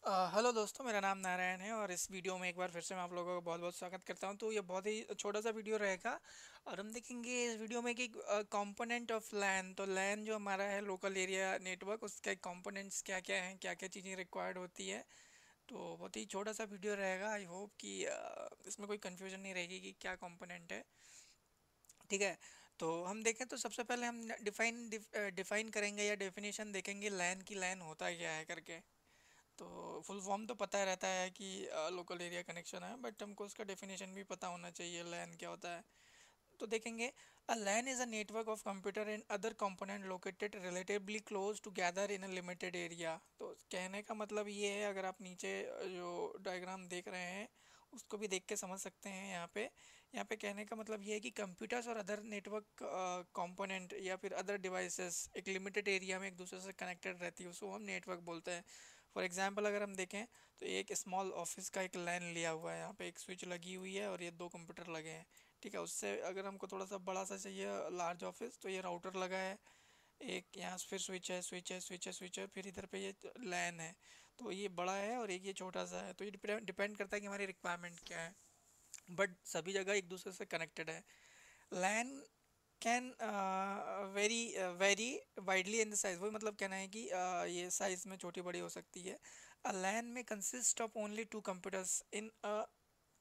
Hello दोस्तों, मेरा नाम नारायण है और इस वीडियो में एक बार फिर से मैं आप लोगों का बहुत बहुत स्वागत करता हूं। तो ये बहुत ही छोटा सा वीडियो रहेगा और हम देखेंगे इस वीडियो में कि कंपोनेंट ऑफ लैन। तो लैन जो हमारा है, लोकल एरिया नेटवर्क, उसके कंपोनेंट्स क्या क्या हैं, क्या क्या चीज़ें रिक्वायर्ड होती है। तो बहुत ही छोटा सा वीडियो रहेगा। आई होप कि इसमें कोई कन्फ्यूजन नहीं रहेगी कि क्या कंपोनेंट है। ठीक है। तो हम देखें तो सबसे पहले हम डिफाइन करेंगे या डेफिनेशन देखेंगे लैन की, लैन होता क्या है करके। तो फुल फॉर्म तो पता रहता है कि लोकल एरिया कनेक्शन है, बट हमको उसका डेफिनेशन भी पता होना चाहिए लैन क्या होता है। तो देखेंगे, a LAN is a network of computer and other component located relatively close together in a limited area. तो कहने का मतलब ये है, अगर आप नीचे जो डायग्राम देख रहे हैं उसको भी देख के समझ सकते हैं। यहाँ पे कहने का मतलब ये है कि कंप्यूटर्स और अदर नेटवर्क कंपोनेंट या फिर अदर डिवाइसेस एक लिमिटेड एरिया में एक दूसरे से कनेक्टेड रहती है, उसको हम नेटवर्क बोलते हैं। फॉर एग्जांपल अगर हम देखें तो एक स्मॉल ऑफिस का एक लाइन लिया हुआ है, यहाँ पे एक स्विच लगी हुई है और ये दो कंप्यूटर लगे हैं। ठीक है। उससे अगर हमको थोड़ा सा बड़ा सा चाहिए, लार्ज ऑफिस, तो ये राउटर लगा है, एक यहाँ फिर स्विच है, स्विच है, स्विच है, स्विच है, फिर इधर पे ये लैन है। तो ये बड़ा है और एक ये छोटा सा है। तो ये डिपेंड करता है कि हमारी रिक्वायरमेंट क्या है, बट सभी जगह एक दूसरे से कनेक्टेड है। LAN can very very widely in the size. वही मतलब कहना है कि ये साइज में छोटी बड़ी हो सकती है। A LAN may consist of only two computers in a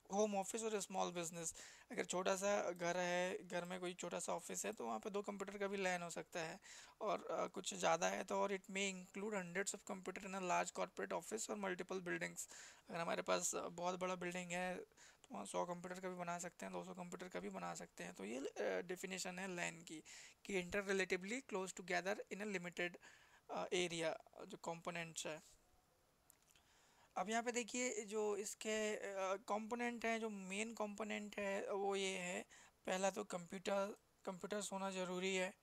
home office और स्मॉल बिजनेस। अगर छोटा सा घर है, घर में कोई छोटा सा ऑफिस है, तो वहाँ पे दो कंप्यूटर का भी लैन हो सकता है। और कुछ ज़्यादा है तो और it may include hundreds of computer in a large corporate office और मल्टीपल बिल्डिंग्स। अगर हमारे पास बहुत बड़ा बिल्डिंग है तो वहाँ 100 कंप्यूटर का भी बना सकते हैं, 200 कंप्यूटर का भी बना सकते हैं। तो ये डेफिनेशन है लैन की, कि inter relatively close together in a limited area, जो कंपोनेंट्स है। अब यहाँ पे देखिए, जो इसके कंपोनेंट हैं, जो मेन कंपोनेंट है वो ये है। पहला तो कंप्यूटर्स होना ज़रूरी है,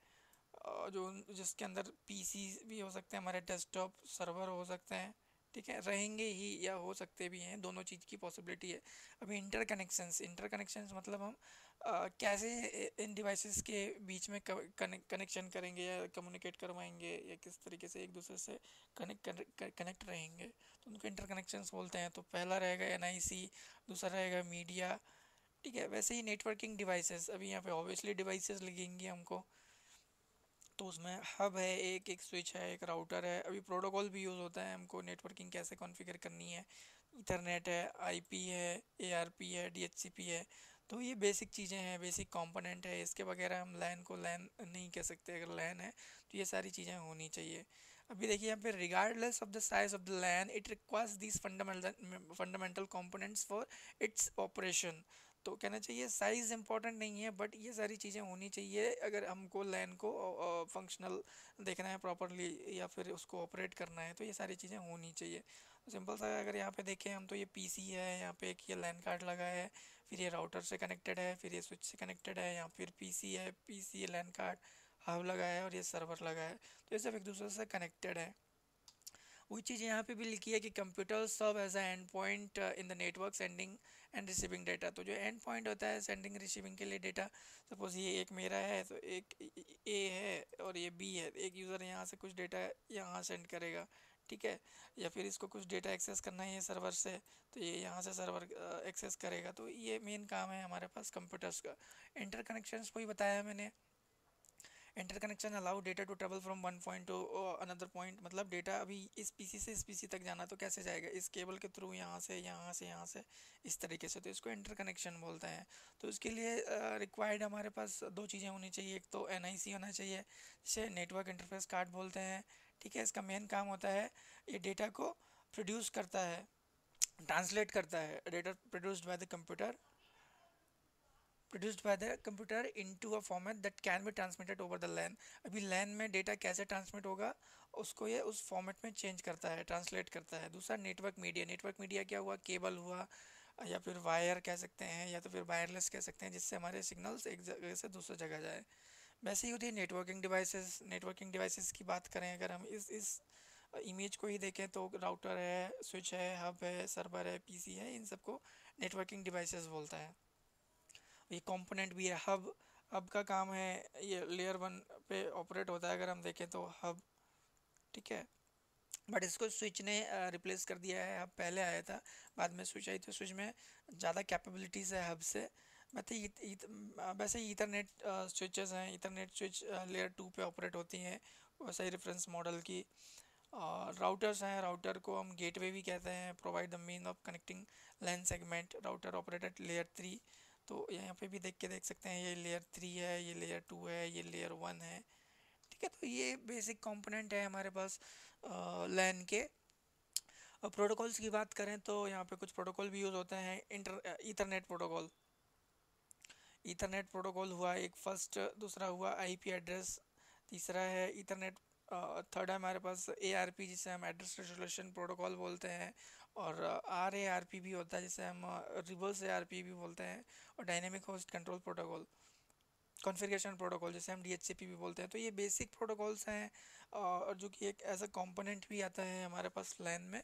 जो जिसके अंदर पीसी भी हो सकते हैं, हमारे डेस्कटॉप सर्वर हो सकते हैं। ठीक है, रहेंगे ही या हो सकते भी हैं, दोनों चीज़ की पॉसिबिलिटी है। अभी इंटर कनेक्शंस मतलब हम कैसे इन डिवाइसेस के बीच में कनेक्शन करेंगे या कम्युनिकेट करवाएंगे, या किस तरीके से एक दूसरे से कनेक्ट रहेंगे, तो उनको इंटर कनेक्शंस बोलते हैं। तो पहला रहेगा एनआईसी, दूसरा रहेगा मीडिया। ठीक है। वैसे ही नेटवर्किंग डिवाइसेस, अभी यहाँ पे ऑब्वियसली डिवाइसेस लगेंगी हमको। तो उसमें हब है, एक एक स्विच है, एक राउटर है। अभी प्रोटोकॉल भी यूज़ होता है, हमको नेटवर्किंग कैसे कॉन्फ़िगर करनी है। ईथरनेट है, आईपी है, एआरपी है, डीएचसीपी है। तो ये बेसिक चीज़ें हैं, बेसिक कंपोनेंट है। इसके बगैर हम लैन को लैन नहीं कह सकते। अगर लैन है तो ये सारी चीज़ें होनी चाहिए। अभी देखिए यहाँ पे, regardless of the size of the LAN it requires these fundamental components for its operation. तो कहना चाहिए साइज़ इंपॉर्टेंट नहीं है, बट ये सारी चीज़ें होनी चाहिए अगर हमको लैन को फंक्शनल देखना है प्रॉपरली, या फिर उसको ऑपरेट करना है, तो ये सारी चीज़ें होनी चाहिए। सिंपल सा अगर यहाँ पे देखें हम, तो ये पीसी है, यहाँ पे एक ये लैन कार्ड लगा है, फिर ये राउटर से कनेक्टेड है, फिर ये स्विच से कनेक्टेड है, यहाँ फिर पीसी है, पीसी लैन कार्ड, हब लगा है और ये सर्वर लगा है। तो ये सब एक दूसरे से कनेक्टेड है। वही चीज़ यहाँ पे भी लिखी है कि computer serve as a end point in the network, sending and receiving data. तो जो एंड पॉइंट होता है सेंडिंग रिसीविंग के लिए डेटा, सपोज ये एक मेरा है, तो एक ए है और ये बी है। एक यूज़र यहाँ से कुछ डेटा यहाँ सेंड करेगा, ठीक है, या फिर इसको कुछ डेटा एक्सेस करना है ये सर्वर से, तो ये यहाँ से सर्वर एक्सेस करेगा। तो ये मेन काम है हमारे पास कंप्यूटर्स का। इंटरकनेक्शंस को ही बताया मैंने। Interconnection allow data to travel from one point to another point. मतलब डेटा अभी इस पीसी से इस पीसी तक जाना, तो कैसे जाएगा, इस केबल के थ्रू, यहाँ से यहाँ से यहाँ से, इस तरीके से। तो इसको इंटरकनेक्शन बोलते हैं। तो इसके लिए रिक्वायर्ड हमारे पास दो चीज़ें होनी चाहिए। एक तो एनआईसी होना चाहिए, जिसे नेटवर्क इंटरफेस कार्ड बोलते हैं। ठीक है। इसका मेन काम होता है, ये डेटा को प्रोड्यूस करता है, ट्रांसलेट करता है। Data produced by the computer, produced by the computer into a format that can be transmitted over the LAN। अभी LAN में डेटा कैसे ट्रांसमिट होगा, उसको ये उस फॉर्मेट में चेंज करता है, ट्रांसलेट करता है। दूसरा नेटवर्क मीडिया। नेटवर्क मीडिया क्या हुआ, केबल हुआ, या फिर वायर कह सकते हैं, या तो फिर वायरलेस कह सकते हैं, जिससे हमारे सिग्नल्स एक जगह से दूसरी जगह जाए। वैसे ही होती है नेटवर्किंग डिवाइसेस। नेटवर्किंग डिवाइसेस की बात करें अगर हम, इस इमेज को ही देखें, तो राउटर है, स्विच है, हब है, सर्वर है, पीसी है, इन सबको नेटवर्किंग डिवाइसेस बोलता है। ये कंपोनेंट भी है। हब, हब का काम है, ये लेयर वन पे ऑपरेट होता है अगर हम देखें तो हब। ठीक है। बट इसको स्विच ने रिप्लेस कर दिया है। हब पहले आया था, बाद में स्विच आई, तो स्विच में ज़्यादा कैपेबिलिटीज़ है हब से। मैं तो वैसे ईथरनेट स्विचेस हैं, ईथरनेट स्विच लेयर 2 पे ऑपरेट होती हैं, वैसे ही रेफरेंस मॉडल की। और राउटर्स हैं, राउटर को हम गेटवे भी कहते हैं। Provide the mean of connecting LAN segment, router operated layer 3। तो यहाँ पे भी देख सकते हैं, ये लेयर 3 है, ये लेयर 2 है, ये लेयर 1 है। ठीक है, तो ये बेसिक कंपोनेंट है हमारे पास लैन के। और प्रोटोकॉल्स की बात करें तो यहाँ पे कुछ प्रोटोकॉल भी यूज़ होते हैं। ईथरनेट प्रोटोकॉल, ईथरनेट प्रोटोकॉल हुआ एक फर्स्ट। दूसरा हुआ आईपी एड्रेस, तीसरा है ईथरनेट। थर्ड है हमारे पास एआरपी, जिसे हम एड्रेस रेजोल्यूशन प्रोटोकॉल बोलते हैं। और आरएआरपी भी होता है, जिसे हम रिवर्स एआरपी भी बोलते हैं। और dynamic host control protocol, configuration protocol, जिसे हम डीएचसीपी भी बोलते हैं। तो ये बेसिक प्रोटोकॉल्स हैं, और जो कि एक एज अ कंपोनेंट भी आता है हमारे पास लैन में।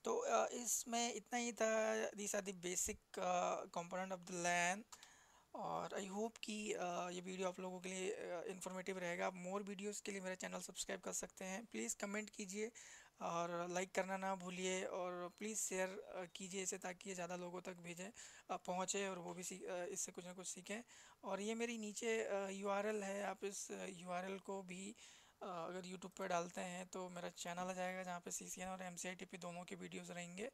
तो इसमें इतना ही था। These are the basic component of the LAN. और आई होप कि ये वीडियो आप लोगों के लिए इन्फॉर्मेटिव रहेगा। आप मोर वीडियोस के लिए मेरा चैनल सब्सक्राइब कर सकते हैं। प्लीज़ कमेंट कीजिए और लाइक करना ना भूलिए, और प्लीज़ शेयर कीजिए इसे, ताकि ये ज़्यादा लोगों तक भेजें, पहुँचे, और वो भी इससे कुछ ना कुछ सीखें। और ये मेरी नीचे यूआरएल है, आप इस यूआरएल को भी अगर यूट्यूब पर डालते हैं तो मेरा चैनल आ जाएगा, जहाँ पे सीसीएन और एमसीआईटीपी दोनों के वीडियोस रहेंगे।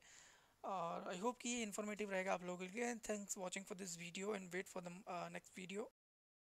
और आई होप कि ये इन्फॉर्मेटिव रहेगा आप लोगों के लिए। Thanks watching for this video, and wait for the next video.